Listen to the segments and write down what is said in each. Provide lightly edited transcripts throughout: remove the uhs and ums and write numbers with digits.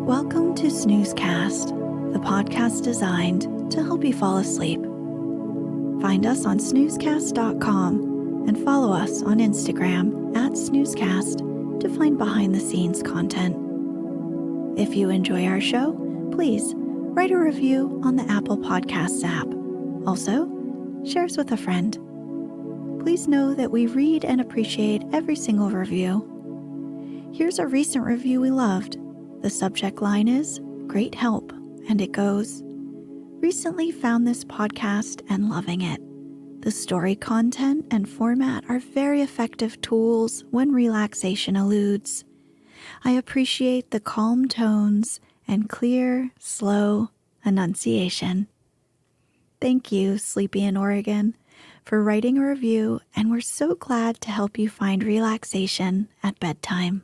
Welcome to Snoozecast, the podcast designed to help you fall asleep. Find us on snoozecast.com and follow us on Instagram @snoozecast to find behind-the-scenes content. If you enjoy our show, please write a review on the Apple Podcasts app. Also, share us with a friend. Please know that we read and appreciate every single review. Here's a recent review we loved. The subject line is "Great help," and it goes, "Recently found this podcast and loving it. The story content and format are very effective tools when relaxation eludes. I appreciate the calm tones and clear, slow enunciation." Thank you, Sleepy in Oregon, for writing a review, and we're so glad to help you find relaxation at bedtime.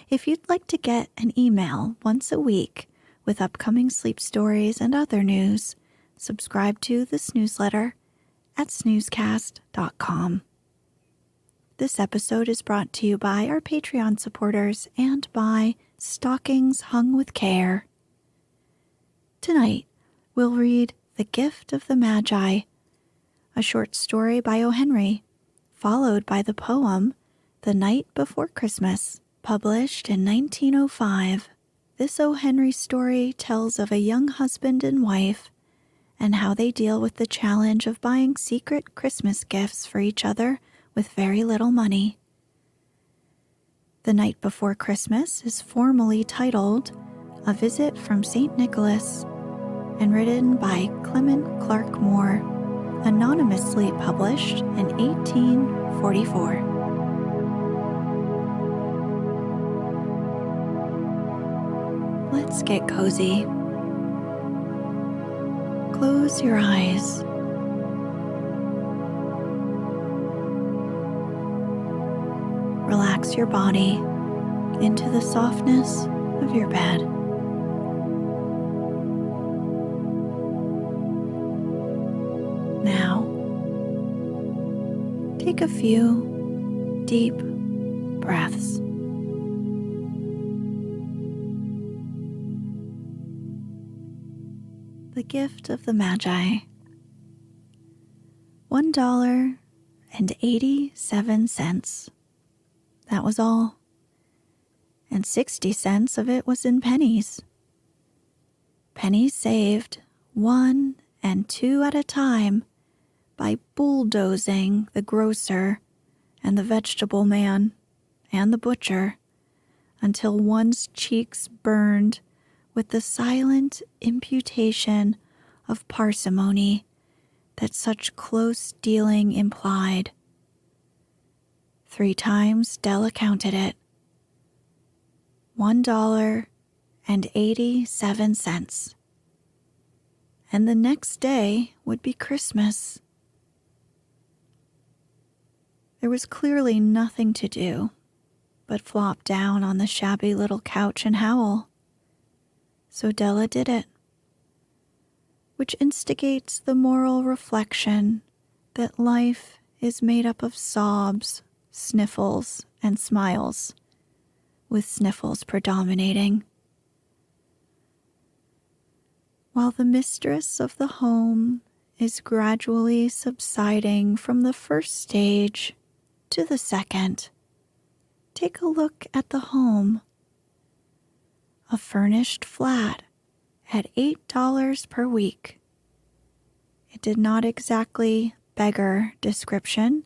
If you'd like to get an email once a week with upcoming sleep stories and other news, subscribe to the Snoozeletter at snoozecast.com. This episode is brought to you by our Patreon supporters and by Stockings Hung with Care. Tonight, we'll read The Gift of the Magi, a short story by O.Henry, followed by the poem The Night Before Christmas, published in 1905. This O.Henry story tells of a young husband and wife and how they deal with the challenge of buying secret Christmas gifts for each other with very little money. The Night Before Christmas is formally titled A Visit from St. Nicholas and written by Clement Clarke Moore, anonymously published in 1844. Let's get cozy. Close your eyes. Relax your body into the softness of your bed. Now, take a few deep breaths. The Gift of the Magi. $1.87. That was all. And 60 cents of it was in pennies. Pennies saved 1 and 2 at a time by bulldozing the grocer and the vegetable man and the butcher until one's cheeks burned with the silent imputation of parsimony that such close dealing implied. 3 times Della counted it. $1.87. And the next day would be Christmas. There was clearly nothing to do but flop down on the shabby little couch and howl. So Della did it, which instigates the moral reflection that life is made up of sobs, sniffles, and smiles, with sniffles predominating. While the mistress of the home is gradually subsiding from the first stage to the second, take a look at the home. A furnished flat at $8 per week. It did not exactly beggar description,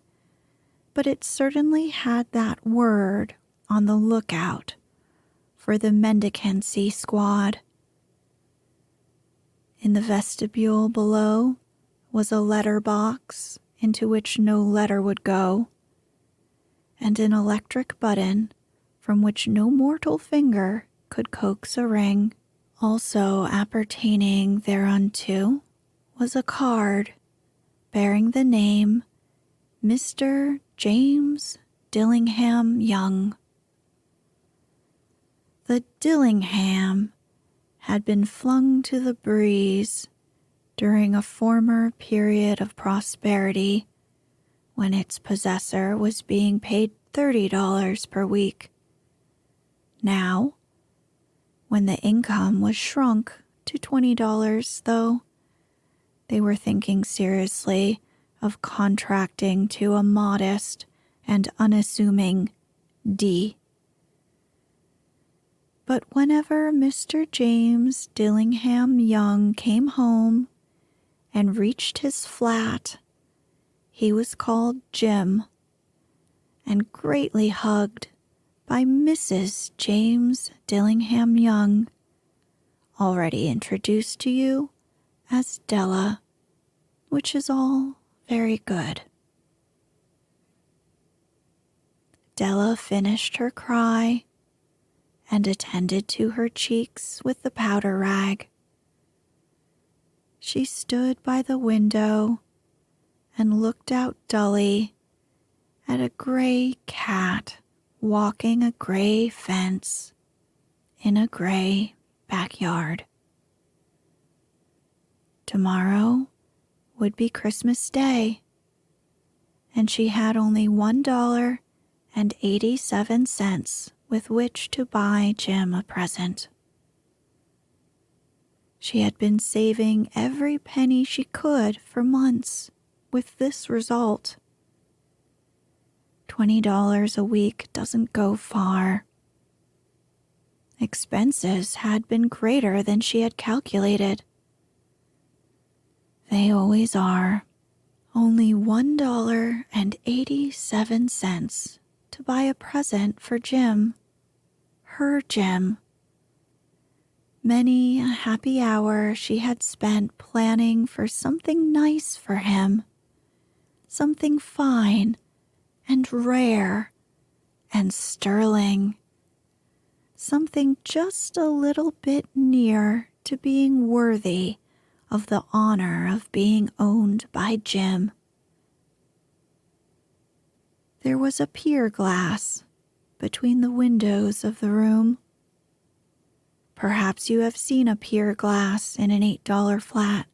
but it certainly had that word on the lookout for the mendicancy squad. In the vestibule below was a letter box into which no letter would go, and an electric button from which no mortal finger could coax a ring. Also appertaining thereunto was a card bearing the name Mr. James Dillingham Young. The Dillingham had been flung to the breeze during a former period of prosperity when its possessor was being paid $30 per week. Now, When the income was shrunk to $20, though, they were thinking seriously of contracting to a modest and unassuming D. But whenever Mr. James Dillingham Young came home and reached his flat, he was called Jim and greatly hugged by Mrs. James Dillingham Young, already introduced to you as Della, which is all very good. Della finished her cry and attended to her cheeks with the powder rag. She stood by the window and looked out dully at a gray cat walking a gray fence in a gray backyard. Tomorrow would be Christmas Day, and she had only $1.87 with which to buy Jim a present. She had been saving every penny she could for months, with this result. $20 a week doesn't go far. Expenses had been greater than she had calculated. They always are. Only $1.87 to buy a present for Jim. Her Jim. Many a happy hour she had spent planning for something nice for him, something fine and rare and sterling, something just a little bit near to being worthy of the honor of being owned by Jim. There was a pier glass between the windows of the room. Perhaps you have seen a pier glass in an $8 flat.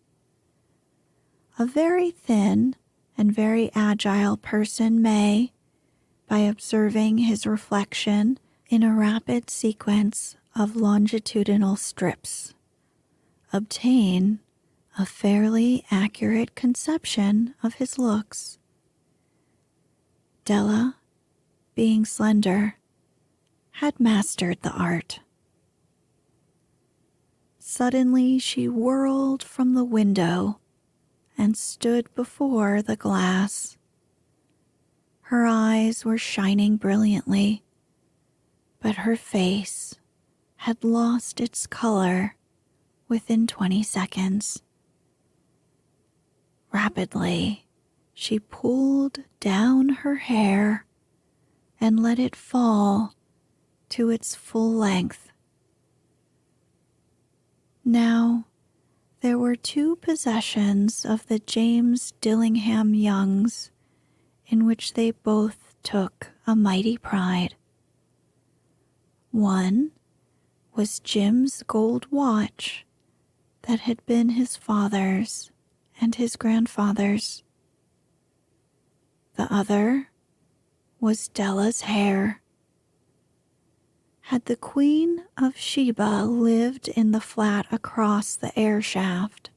A very thin and very agile person may, by observing his reflection in a rapid sequence of longitudinal strips, obtain a fairly accurate conception of his looks. Della, being slender, had mastered the art. Suddenly she whirled from the window and stood before the glass. Her eyes were shining brilliantly, but her face had lost its color within 20 seconds. Rapidly, she pulled down her hair and let it fall to its full length. Now, there were two possessions of the James Dillingham Youngs in which they both took a mighty pride. One was Jim's gold watch that had been his father's and his grandfather's. The other was Della's hair. Had the Queen of Sheba lived in the flat across the air shaft,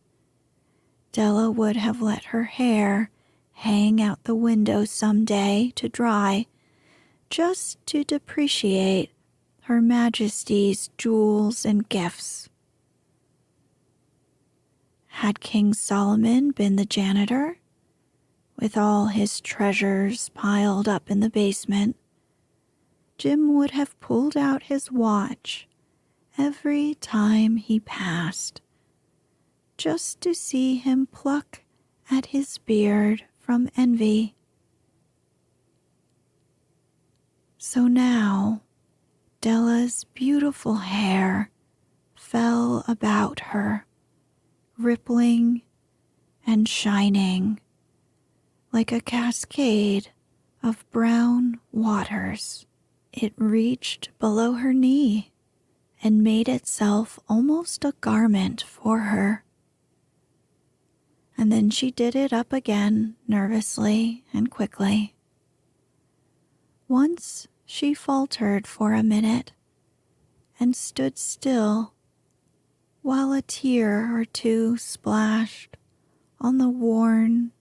Della would have let her hair hang out the window some day to dry, just to depreciate Her Majesty's jewels and gifts. Had King Solomon been the janitor, with all his treasures piled up in the basement, Jim would have pulled out his watch every time he passed, just to see him pluck at his beard from envy. So now, Della's beautiful hair fell about her, rippling and shining like a cascade of brown waters. It reached below her knee and made itself almost a garment for her. And then she did it up again nervously and quickly. Once she faltered for a minute and stood still while a tear or two splashed on the worn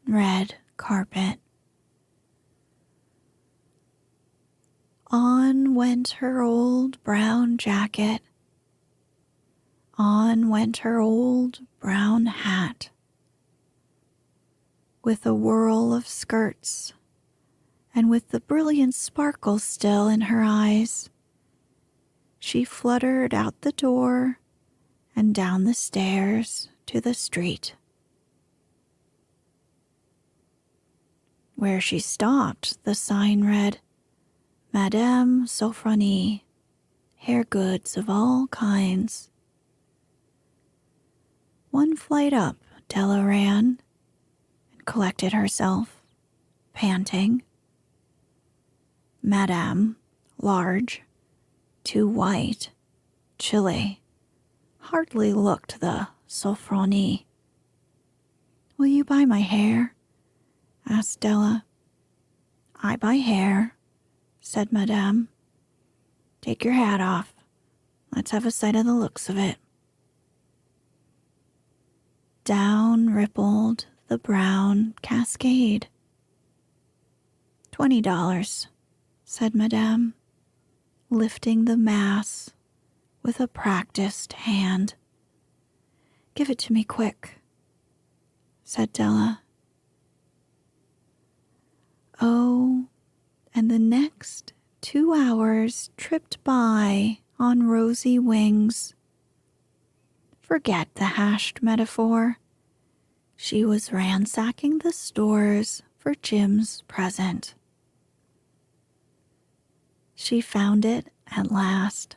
red carpet. On went her old brown jacket. On went her old brown hat. With a whirl of skirts, and with the brilliant sparkle still in her eyes, she fluttered out the door and down the stairs to the street. Where she stopped, the sign read, Madame Sofronie, hair goods of all kinds. One flight up, Della ran and collected herself, panting. Madame, large, too white, chilly, hardly looked the Sofronie. Will you buy my hair? Asked Della. I buy hair, said Madame. Take your hat off. Let's have a sight of the looks of it. Down rippled the brown cascade. $20, said Madame, lifting the mass with a practiced hand. Give it to me quick, said Della. Oh, and the next 2 hours tripped by on rosy wings. Forget the hashed metaphor. She was ransacking the stores for Jim's present. She found it at last.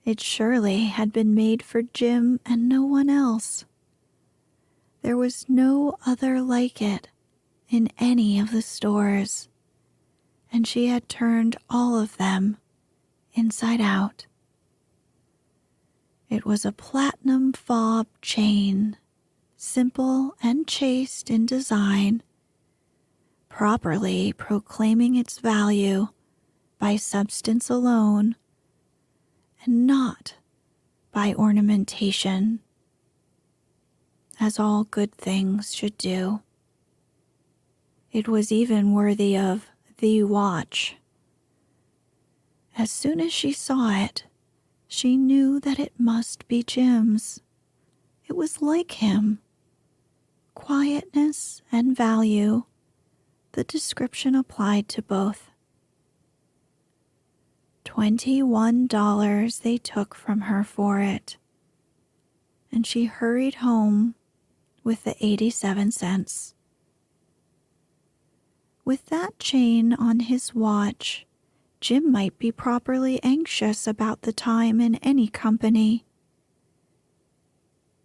It surely had been made for Jim and no one else. There was no other like it in any of the stores, and she had turned all of them inside out. It was a platinum fob chain, simple and chaste in design, properly proclaiming its value by substance alone and not by ornamentation, as all good things should do. It was even worthy of the watch. As soon as she saw it, she knew that it must be Jim's. It was like him. Quietness and value, the description applied to both. $21 they took from her for it, and she hurried home with the 87 cents. With that chain on his watch, Jim might be properly anxious about the time in any company.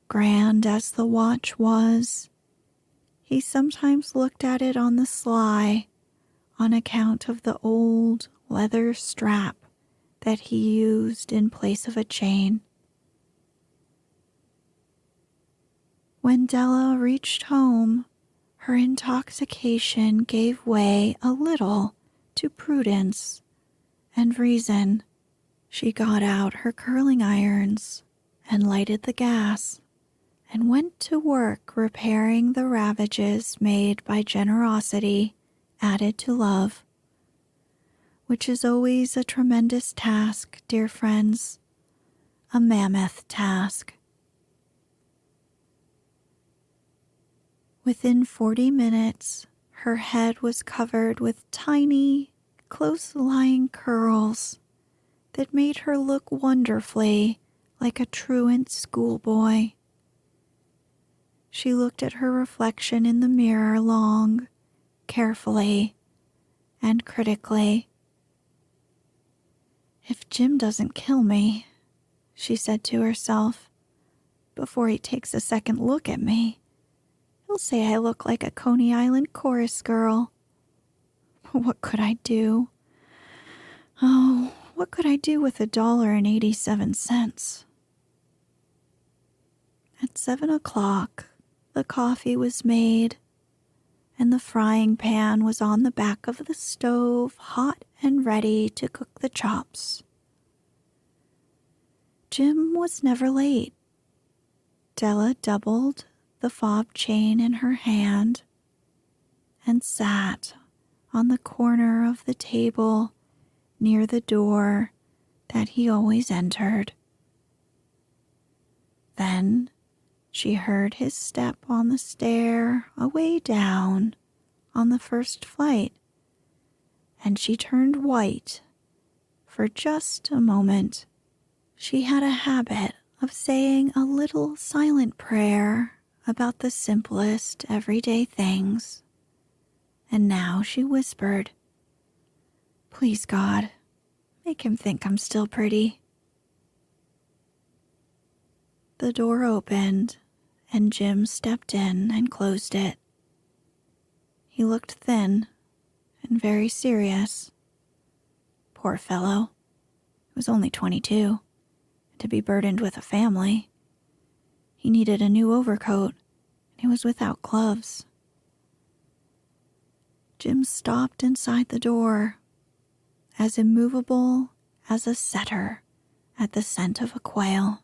Grand as the watch was, he sometimes looked at it on the sly on account of the old leather strap that he used in place of a chain. When Della reached home, her intoxication gave way a little to prudence and reason. She got out her curling irons and lighted the gas and went to work repairing the ravages made by generosity added to love, which is always a tremendous task, dear friends, a mammoth task. Within 40 minutes, her head was covered with tiny, close-lying curls that made her look wonderfully like a truant schoolboy. She looked at her reflection in the mirror long, carefully, and critically. If Jim doesn't kill me, she said to herself, before he takes a second look at me, he'll say I look like a Coney Island chorus girl. What could I do? Oh, what could I do with $1.87? At 7 o'clock, the coffee was made, and the frying pan was on the back of the stove, hot and ready to cook the chops. Jim was never late. Della doubled the fob chain in her hand and sat on the corner of the table near the door that he always entered. Then she heard his step on the stair away down on the first flight, and she turned white for just a moment. She had a habit of saying a little silent prayer about the simplest everyday things, and now she whispered, "Please, God, make him think I'm still pretty." The door opened, and Jim stepped in and closed it. He looked thin and very serious. Poor fellow. He was only 22, and to be burdened with a family. He needed a new overcoat, and he was without gloves. Jim stopped inside the door, as immovable as a setter at the scent of a quail.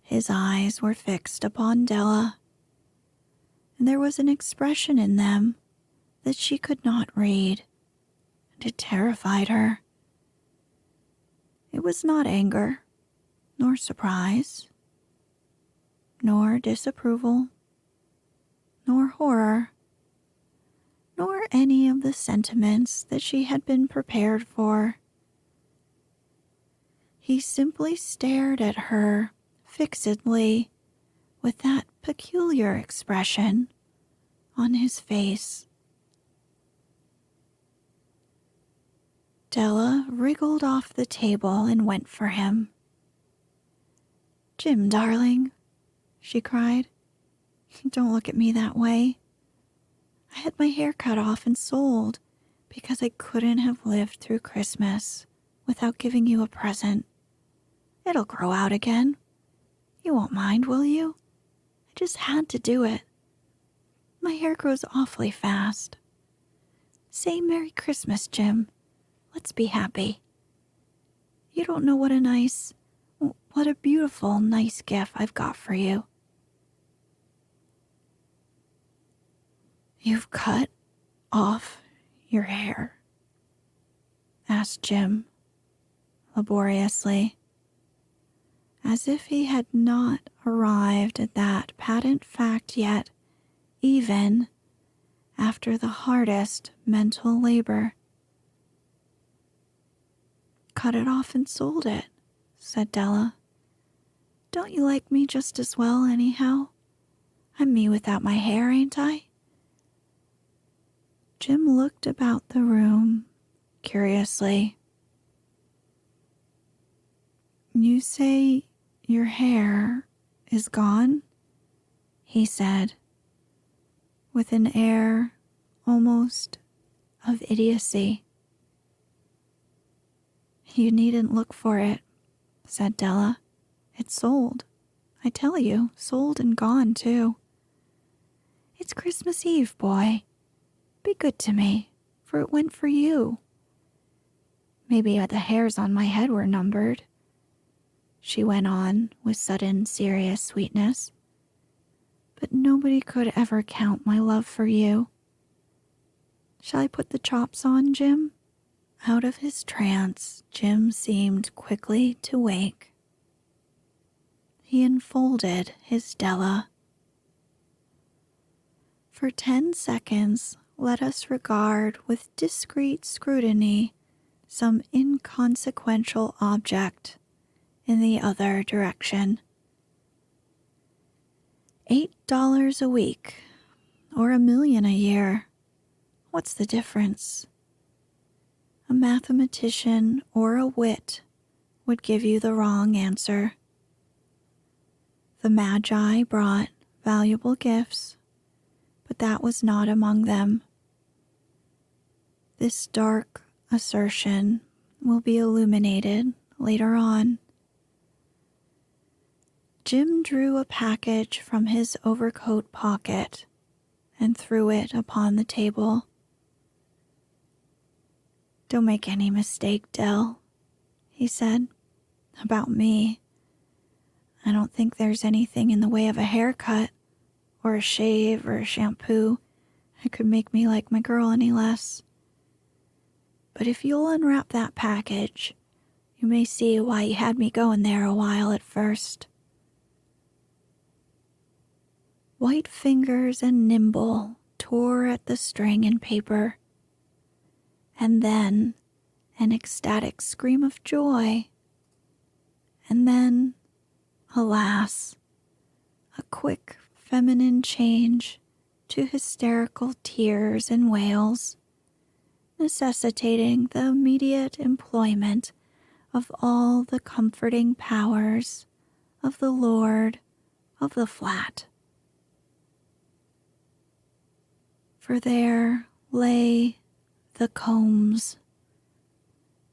His eyes were fixed upon Della, and there was an expression in them that she could not read, and it terrified her. It was not anger, nor surprise, nor disapproval, nor horror, nor any of the sentiments that she had been prepared for. He simply stared at her fixedly with that peculiar expression on his face. Della wriggled off the table and went for him. "Jim, darling," she cried, "don't look at me that way. I had my hair cut off and sold because I couldn't have lived through Christmas without giving you a present. It'll grow out again. You won't mind, will you? I just had to do it. My hair grows awfully fast. Say Merry Christmas, Jim. Let's be happy. You don't know what a beautiful, nice gift I've got for you." "You've cut off your hair?" asked Jim, laboriously, as if he had not arrived at that patent fact yet, even after the hardest mental labor. "Cut it off and sold it," said Della. "Don't you like me just as well, anyhow? I'm me without my hair, ain't I?" Jim looked about the room curiously. "You say your hair is gone?" he said, with an air almost of idiocy. "You needn't look for it," said Della. "It's sold. I tell you, sold and gone, too. It's Christmas Eve, boy. Be good to me, for it went for you. Maybe the hairs on my head were numbered," she went on with sudden serious sweetness, "but nobody could ever count my love for you. Shall I put the chops on, Jim?" Out of his trance, Jim seemed quickly to wake. He enfolded his Della. For 10 seconds, let us regard with discreet scrutiny some inconsequential object in the other direction. $8 a week, or $1 million a year. What's the difference? A mathematician or a wit would give you the wrong answer. The Magi brought valuable gifts, but that was not among them. This dark assertion will be illuminated later on. Jim drew a package from his overcoat pocket and threw it upon the table. "Don't make any mistake, Dell," he said. About me, I don't think there's anything in the way of a haircut or a shave or a shampoo that could make me like my girl any less. But if you'll unwrap that package, you may see why you had me going there a while at first. White fingers and nimble tore at the string and paper, and then an ecstatic scream of joy, and then, alas, a quick feminine change to hysterical tears and wails, necessitating the immediate employment of all the comforting powers of the Lord of the Flat. For there lay the combs,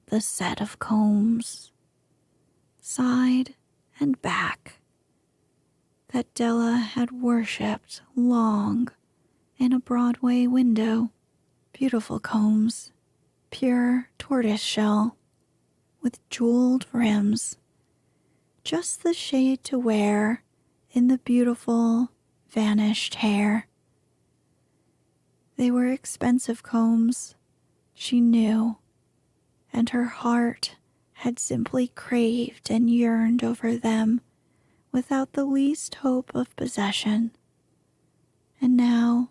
the set of combs, side and back, that Della had worshipped long in a Broadway window. Beautiful combs, pure tortoiseshell, with jeweled rims, just the shade to wear in the beautiful, vanished hair. They were expensive combs, she knew, and her heart had simply craved and yearned over them without the least hope of possession. And now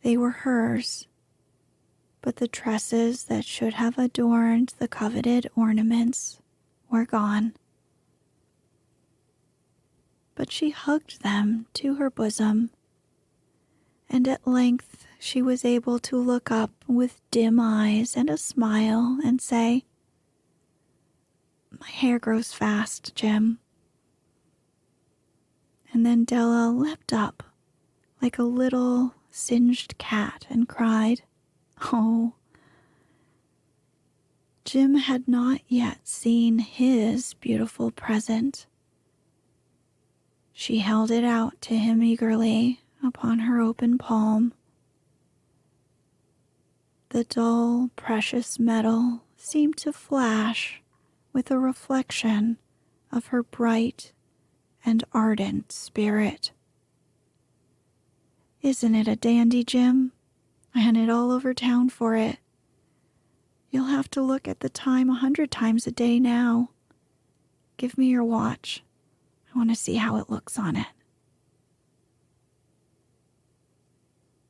they were hers, but the tresses that should have adorned the coveted ornaments were gone. But she hugged them to her bosom, and at length she was able to look up with dim eyes and a smile and say, "My hair grows fast, Jim." And then Della leapt up like a little singed cat and cried, "Oh!" Jim had not yet seen his beautiful present. She held it out to him eagerly upon her open palm. The dull, precious metal seemed to flash with a reflection of her bright and ardent spirit. "Isn't it a dandy, Jim? I had it all over town for it. You'll have to look at the time 100 times a day now. Give me your watch. I want to see how it looks on it."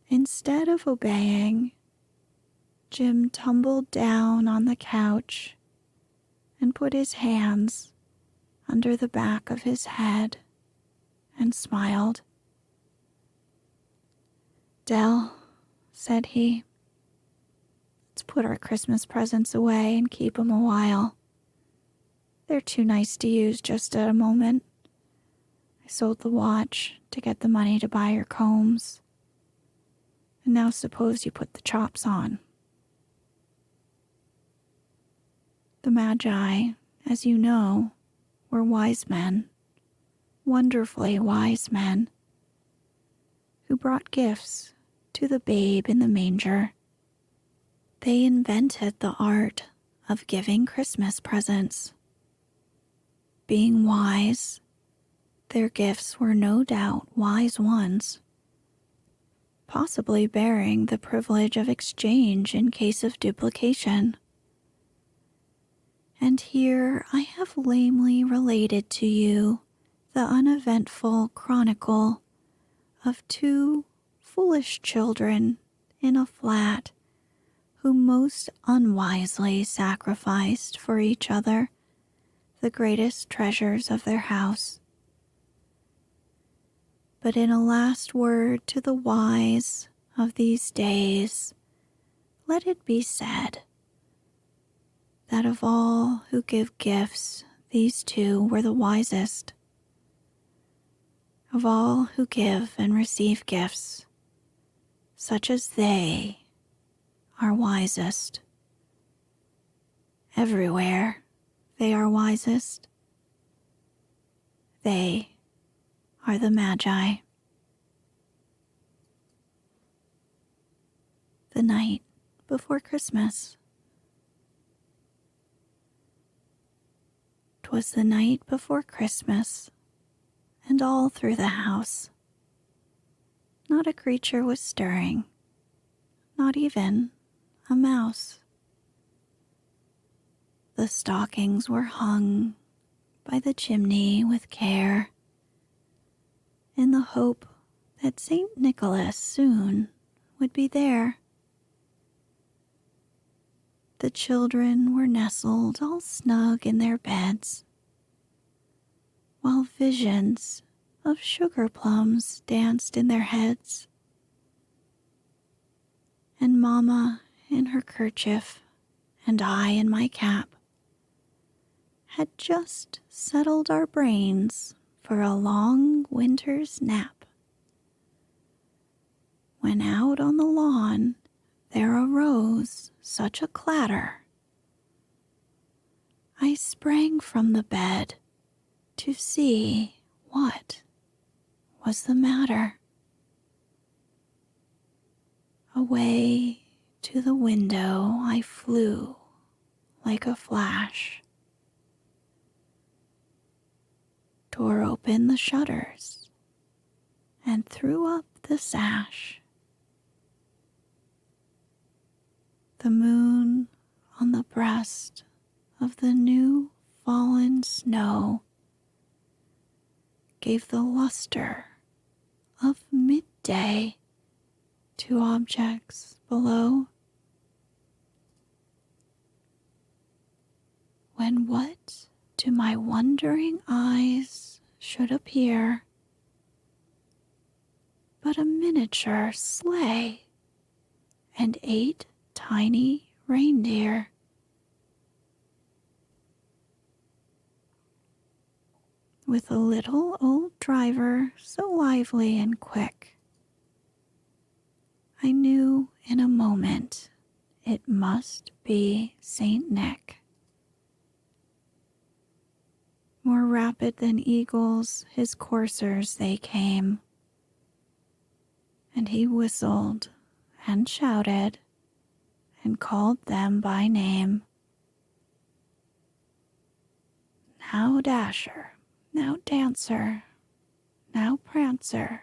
Instead of obeying, Jim tumbled down on the couch and put his hands under the back of his head and smiled. "Dell," said he, "let's put our Christmas presents away and keep 'em a while. They're too nice to use just at a moment. I sold the watch to get the money to buy your combs. And now suppose you put the chops on." The Magi, as you know, were wise men, wonderfully wise men, who brought gifts to the babe in the manger. They invented the art of giving Christmas presents. Being wise, their gifts were no doubt wise ones, possibly bearing the privilege of exchange in case of duplication. And here I have lamely related to you the uneventful chronicle of two foolish children in a flat who most unwisely sacrificed for each other the greatest treasures of their house. But in a last word to the wise of these days, let it be said that of all who give gifts, these two were the wisest. Of all who give and receive gifts, such as they are wisest. Everywhere they are wisest. They are the Magi. The night before Christmas. 'Twas the night before Christmas, and all through the house not a creature was stirring, not even a mouse. The stockings were hung by the chimney with care, in the hope that St. Nicholas soon would be there. The children were nestled all snug in their beds, while visions of sugar plums danced in their heads, and Mamma in her kerchief and I in my cap had just settled our brains for a long winter's nap, when out on the lawn there arose such a clatter. I sprang from the bed to see what was the matter. Away to the window I flew like a flash, tore open the shutters, and threw up the sash. The moon on the breast of the new fallen snow gave the luster of midday to objects below. When what to my wondering eyes should appear but a miniature sleigh and 8 tiny reindeer. With a little old driver so lively and quick, I knew in a moment it must be Saint Nick. More rapid than eagles, his coursers they came, and he whistled and shouted and called them by name. Now Dasher, now Dancer, now Prancer,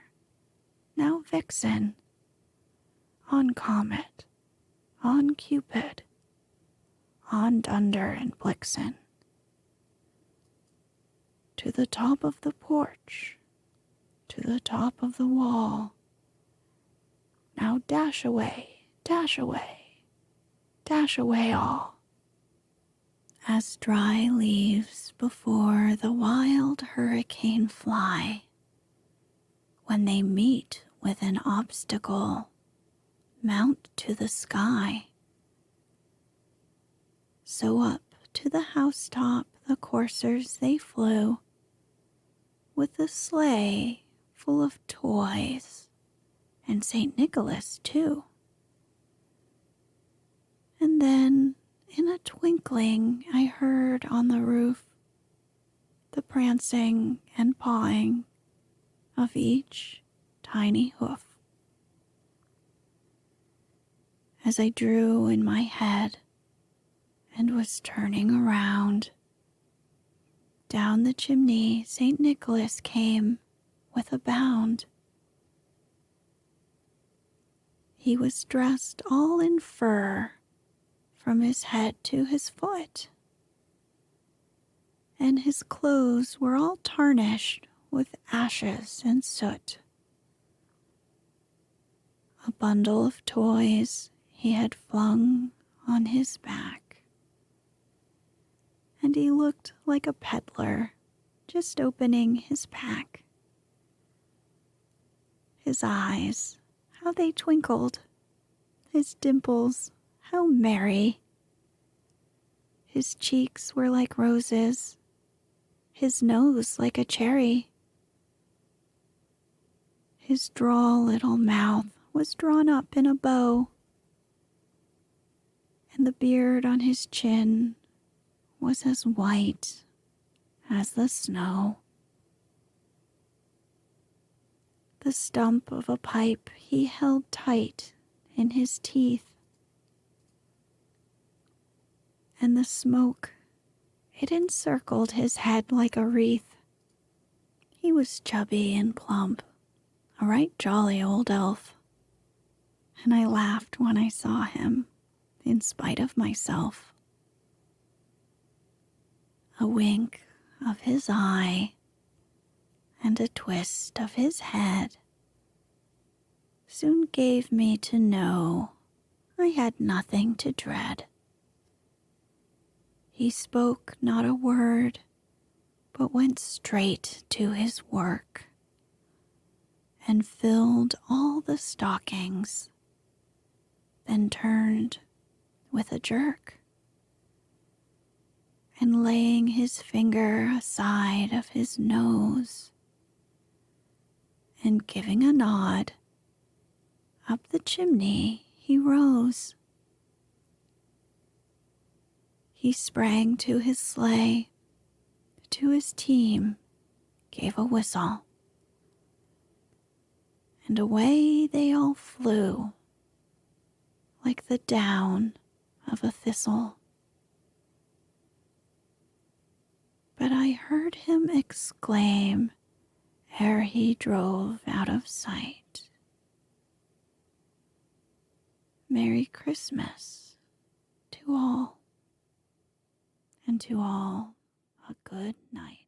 now Vixen, on Comet, on Cupid, on Dunder and Blixen. To the top of the porch, to the top of the wall. Now dash away, dash away, dash away all. As dry leaves before the wild hurricane fly, when they meet with an obstacle, mount to the sky. So up to the housetop the coursers they flew, with the sleigh full of toys, and St. Nicholas too. And then, in a twinkling, I heard on the roof the prancing and pawing of each tiny hoof. As I drew in my head and was turning around, down the chimney St. Nicholas came with a bound. He was dressed all in fur from his head to his foot, and his clothes were all tarnished with ashes and soot. A bundle of toys he had flung on his back, and he looked like a peddler just opening his pack. His eyes, how they twinkled, his dimples, how merry. His cheeks were like roses, his nose like a cherry. His droll little mouth was drawn up in a bow, and the beard on his chin was as white as the snow. The stump of a pipe he held tight in his teeth, and the smoke, It encircled his head like a wreath. He was chubby and plump, a right jolly old elf, and I laughed when I saw him, in spite of myself. A wink of his eye and a twist of his head soon gave me to know I had nothing to dread. He spoke not a word, but went straight to his work and filled all the stockings, then turned with a jerk, and laying his finger aside of his nose and giving a nod, up the chimney he rose. He sprang to his sleigh, to his team gave a whistle, and away they all flew like the down of a thistle. But I heard him exclaim ere he drove out of sight, "Merry Christmas to all, and to all a good night."